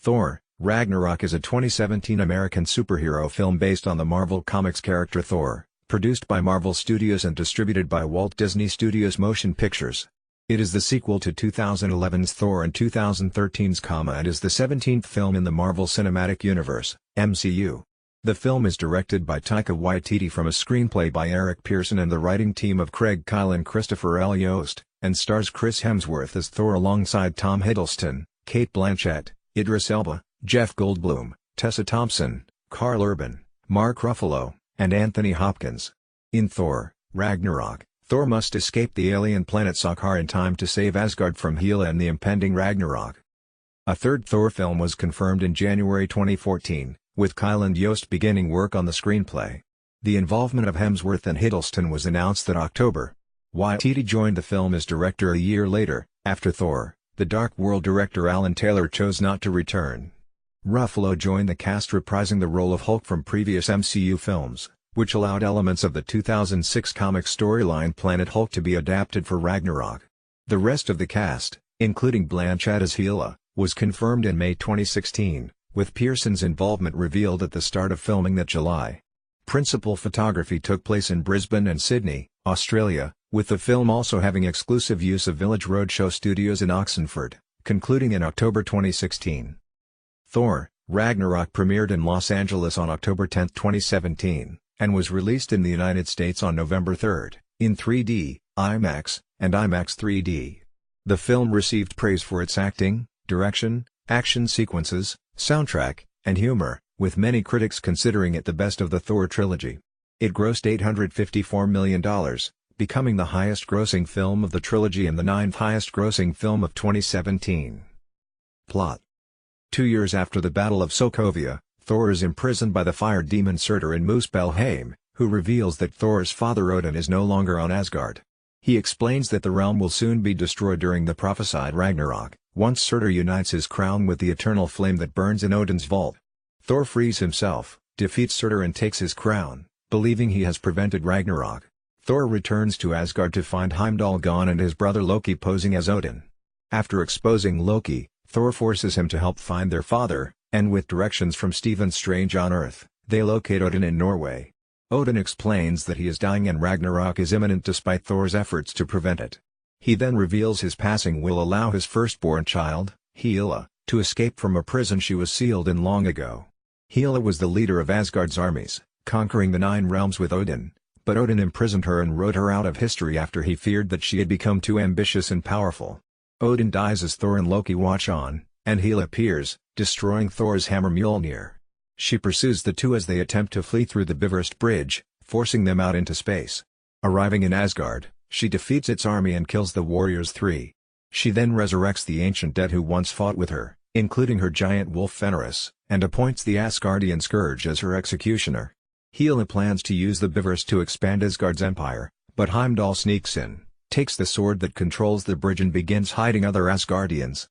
Thor: Ragnarok is a 2017 American superhero film based on the Marvel Comics character Thor, produced by Marvel Studios and distributed by Walt Disney Studios Motion Pictures. It is the sequel to 2011's Thor and 2013's and is the 17th film in the Marvel Cinematic Universe, MCU. The film is directed by Taika Waititi from a screenplay by Eric Pearson and the writing team of Craig Kyle and Christopher L. Yost, and stars Chris Hemsworth as Thor alongside Tom Hiddleston, Cate Blanchett, Idris Elba, Jeff Goldblum, Tessa Thompson, Karl Urban, Mark Ruffalo, and Anthony Hopkins. In Thor: Ragnarok, Thor must escape the alien planet Sakaar in time to save Asgard from Hela and the impending Ragnarok. A third Thor film was confirmed in January 2014, with Kyle and Yost beginning work on the screenplay. The involvement of Hemsworth and Hiddleston was announced that October. Waititi joined the film as director a year later. After Thor: The Dark World director Alan Taylor chose not to return. Ruffalo joined the cast reprising the role of Hulk from previous MCU films, which allowed elements of the 2006 comic storyline Planet Hulk to be adapted for Ragnarok. The rest of the cast, including Blanchett as Hela, was confirmed in May 2016, with Pearson's involvement revealed at the start of filming that July. Principal photography took place in Brisbane and Sydney, Australia, with the film also having exclusive use of Village Roadshow Studios in Oxenford, concluding in October 2016. Thor: Ragnarok premiered in Los Angeles on October 10, 2017, and was released in the United States on November 3, in 3D, IMAX, and IMAX 3D. The film received praise for its acting, direction, action sequences, soundtrack, and humor, with many critics considering it the best of the Thor trilogy. It grossed $854 million, becoming the highest-grossing film of the trilogy and the ninth highest-grossing film of 2017. Plot: 2 years after the Battle of Sokovia, Thor is imprisoned by the fire demon Surtur in Muspelheim, who reveals that Thor's father Odin is no longer on Asgard. He explains that the realm will soon be destroyed during the prophesied Ragnarok, once Surtur unites his crown with the eternal flame that burns in Odin's vault. Thor frees himself, defeats Surtur and takes his crown, believing he has prevented Ragnarok. Thor returns to Asgard to find Heimdall gone and his brother Loki posing as Odin. After exposing Loki, Thor forces him to help find their father, and with directions from Stephen Strange on Earth, they locate Odin in Norway. Odin explains that he is dying and Ragnarok is imminent despite Thor's efforts to prevent it. He then reveals his passing will allow his firstborn child, Hela, to escape from a prison she was sealed in long ago. Hela was the leader of Asgard's armies, conquering the 9 realms with Odin, but Odin imprisoned her and wrote her out of history after he feared that she had become too ambitious and powerful. Odin dies as Thor and Loki watch on, and Hela appears, destroying Thor's hammer Mjolnir. She pursues the two as they attempt to flee through the Bifrost Bridge, forcing them out into space. Arriving in Asgard, she defeats its army and kills the warriors 3. She then resurrects the ancient dead who once fought with her, including her giant wolf Fenris, and appoints the Asgardian Scourge as her executioner. Hela plans to use the Bifrost to expand Asgard's empire, but Heimdall sneaks in, takes the sword that controls the bridge and begins hiding other Asgardians.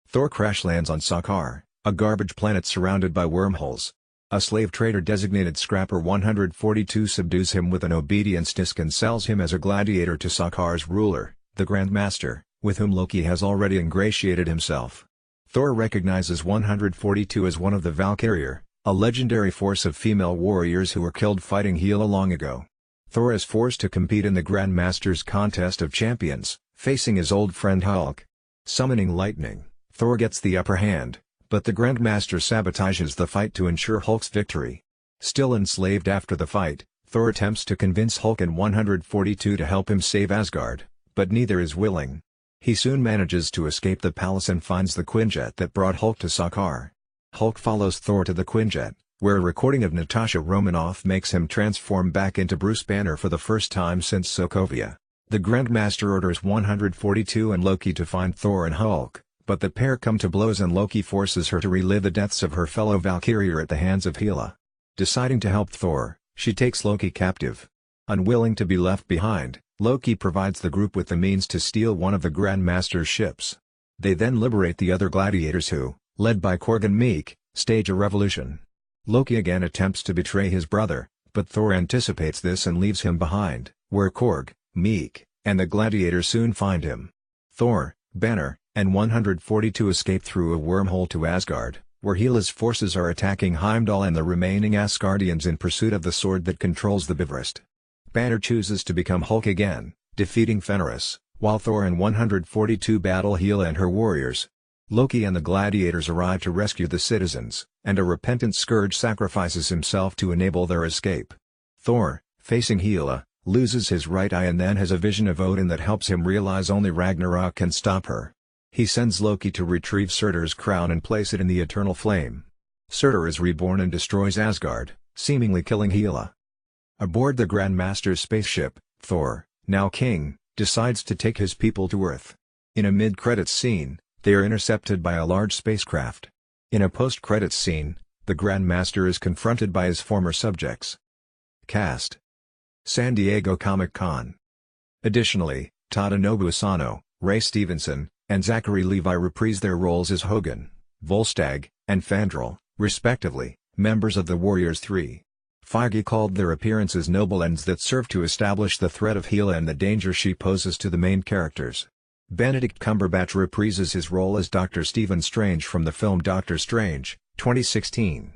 Thor crash lands on Sakaar, a garbage planet surrounded by wormholes. A slave trader designated Scrapper 142 subdues him with an obedience disc and sells him as a gladiator to Sakaar's ruler, the Grand Master, with whom Loki has already ingratiated himself. Thor recognizes 142 as one of the Valkyrier, a legendary force of female warriors who were killed fighting Hela long ago. Thor is forced to compete in the Grand Master's Contest of Champions, facing his old friend Hulk. Summoning lightning, Thor gets the upper hand, but the Grand Master sabotages the fight to ensure Hulk's victory. Still enslaved after the fight, Thor attempts to convince Hulk and 142 to help him save Asgard, but neither is willing. He soon manages to escape the palace and finds the Quinjet that brought Hulk to Sakaar. Hulk follows Thor to the Quinjet, where a recording of Natasha Romanoff makes him transform back into Bruce Banner for the first time since Sokovia. The Grandmaster orders 142 and Loki to find Thor and Hulk, but the pair come to blows and Loki forces her to relive the deaths of her fellow Valkyrier at the hands of Hela. Deciding to help Thor, she takes Loki captive. Unwilling to be left behind, Loki provides the group with the means to steal one of the Grandmaster's ships. They then liberate the other gladiators who, led by Korg and Meek, stage a revolution. Loki again attempts to betray his brother, but Thor anticipates this and leaves him behind, where Korg, Meek, and the gladiators soon find him. Thor, Banner, and 142 escape through a wormhole to Asgard, where Hela's forces are attacking Heimdall and the remaining Asgardians in pursuit of the sword that controls the Bifrost. Banner chooses to become Hulk again, defeating Fenris, while Thor and 142 battle Hela and her warriors. Loki and the gladiators arrive to rescue the citizens, and a repentant Scourge sacrifices himself to enable their escape. Thor, facing Hela, loses his right eye and then has a vision of Odin that helps him realize only Ragnarok can stop her. He sends Loki to retrieve Surtur's crown and place it in the eternal flame. Surtur is reborn and destroys Asgard, seemingly killing Hela. Aboard the Grandmaster's spaceship, Thor, now king, decides to take his people to Earth. In a mid-credits scene, they are intercepted by a large spacecraft. In a post-credits scene, the Grandmaster is confronted by his former subjects. Cast: San Diego Comic-Con. Additionally, Tadanobu Asano, Ray Stevenson, and Zachary Levi reprise their roles as Hogun, Volstagg, and Fandral, respectively, members of the Warriors 3. Feige called their appearances noble ends that serve to establish the threat of Hela and the danger she poses to the main characters. Benedict Cumberbatch reprises his role as Dr. Stephen Strange from the film Doctor Strange, 2016.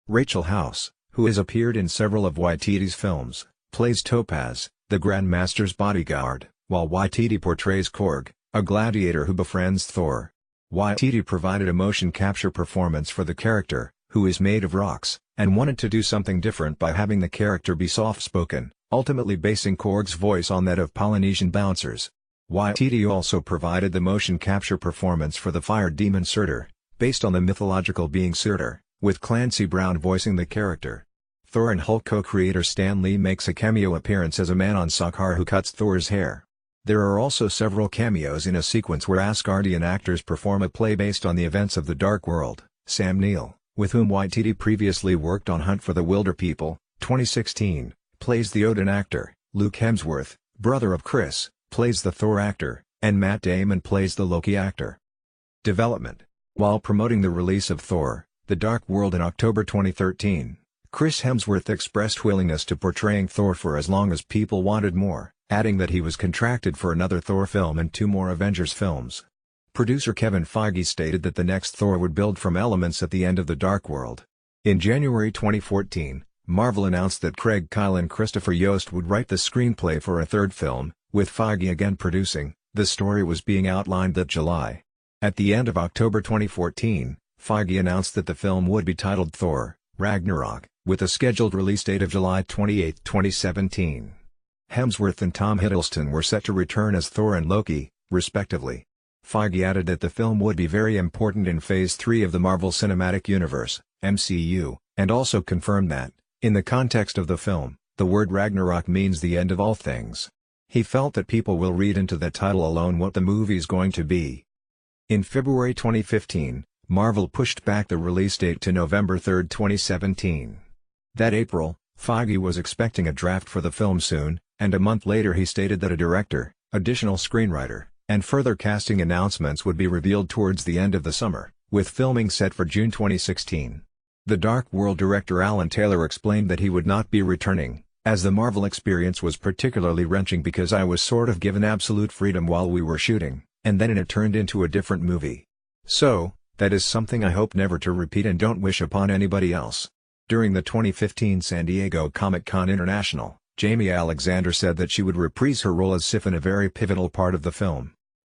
Rachel House, who has appeared in several of Waititi's films, plays Topaz, the Grandmaster's bodyguard, while Waititi portrays Korg, a gladiator who befriends Thor. Waititi provided a motion capture performance for the character, who is made of rocks, and wanted to do something different by having the character be soft-spoken, ultimately basing Korg's voice on that of Polynesian bouncers. Waititi also provided the motion capture performance for the fire demon Surtur, based on the mythological being Surtur, with Clancy Brown voicing the character. Thor and Hulk co-creator Stan Lee makes a cameo appearance as a man on Sakaar who cuts Thor's hair. There are also several cameos in a sequence where Asgardian actors perform a play based on the events of the Dark World. Sam Neill, with whom Waititi previously worked on Hunt for the Wilder People, 2016, plays the Odin actor. Luke Hemsworth, brother of Chris, plays the Thor actor, and Matt Damon plays the Loki actor. Development. While promoting the release of Thor: The Dark World in October 2013, Chris Hemsworth expressed willingness to portraying Thor for as long as people wanted more, adding that he was contracted for another Thor film and 2 more Avengers films. Producer Kevin Feige stated that the next Thor would build from elements at the end of The Dark World. In January 2014, Marvel announced that Craig Kyle and Christopher Yost would write the screenplay for a 3rd film, with Feige again producing. The story was being outlined that July. At the end of October 2014, Feige announced that the film would be titled Thor: Ragnarok, with a scheduled release date of July 28, 2017. Hemsworth and Tom Hiddleston were set to return as Thor and Loki, respectively. Feige added that the film would be very important in Phase 3 of the Marvel Cinematic Universe, MCU, and also confirmed that, in the context of the film, the word Ragnarok means the end of all things. He felt that people will read into that title alone what the movie's going to be. In February 2015, Marvel pushed back the release date to November 3, 2017. That April, Feige was expecting a draft for the film soon, and a month later he stated that a director, additional screenwriter, and further casting announcements would be revealed towards the end of the summer, with filming set for June 2016. The Dark World director Alan Taylor explained that he would not be returning, as the Marvel experience was particularly wrenching because I was sort of given absolute freedom while we were shooting, and then it turned into a different movie. So, that is something I hope never to repeat and don't wish upon anybody else. During the 2015 San Diego Comic-Con International, Jamie Alexander said that she would reprise her role as Sif in a very pivotal part of the film.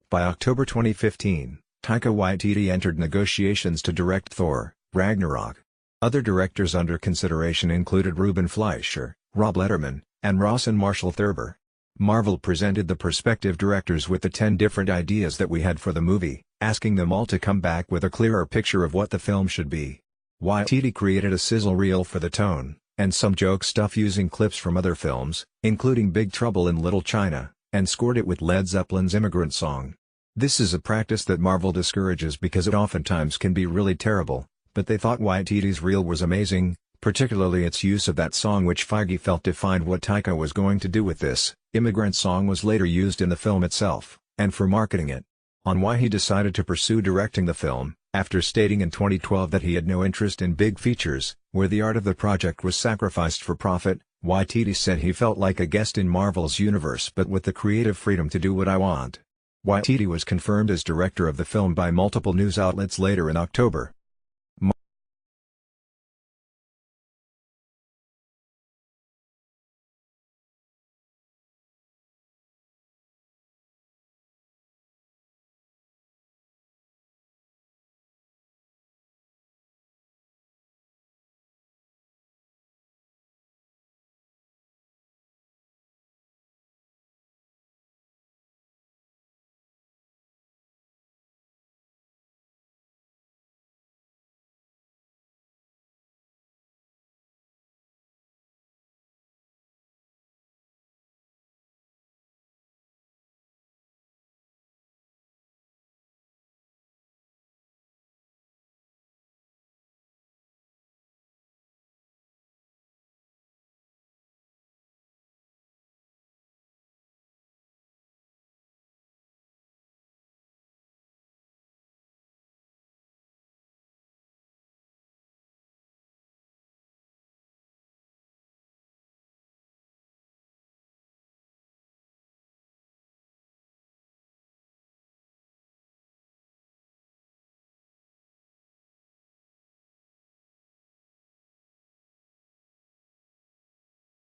By October 2015, Taika Waititi entered negotiations to direct Thor: Ragnarok. Other directors under consideration included Ruben Fleischer, Rob Letterman, and Ross and Marshall Thurber. Marvel presented the prospective directors with the 10 different ideas that we had for the movie, asking them all to come back with a clearer picture of what the film should be. Waititi created a sizzle reel for the tone, and some joke stuff using clips from other films, including Big Trouble in Little China, and scored it with Led Zeppelin's Immigrant Song. This is a practice that Marvel discourages because it oftentimes can be really terrible, but they thought Waititi's reel was amazing, particularly its use of that song which Feige felt defined what Taika was going to do with this. Immigrant Song was later used in the film itself, and for marketing it. On why he decided to pursue directing the film, after stating in 2012 that he had no interest in big features, where the art of the project was sacrificed for profit, Waititi said he felt like a guest in Marvel's universe but with the creative freedom to do what I want. Waititi was confirmed as director of the film by multiple news outlets later in October.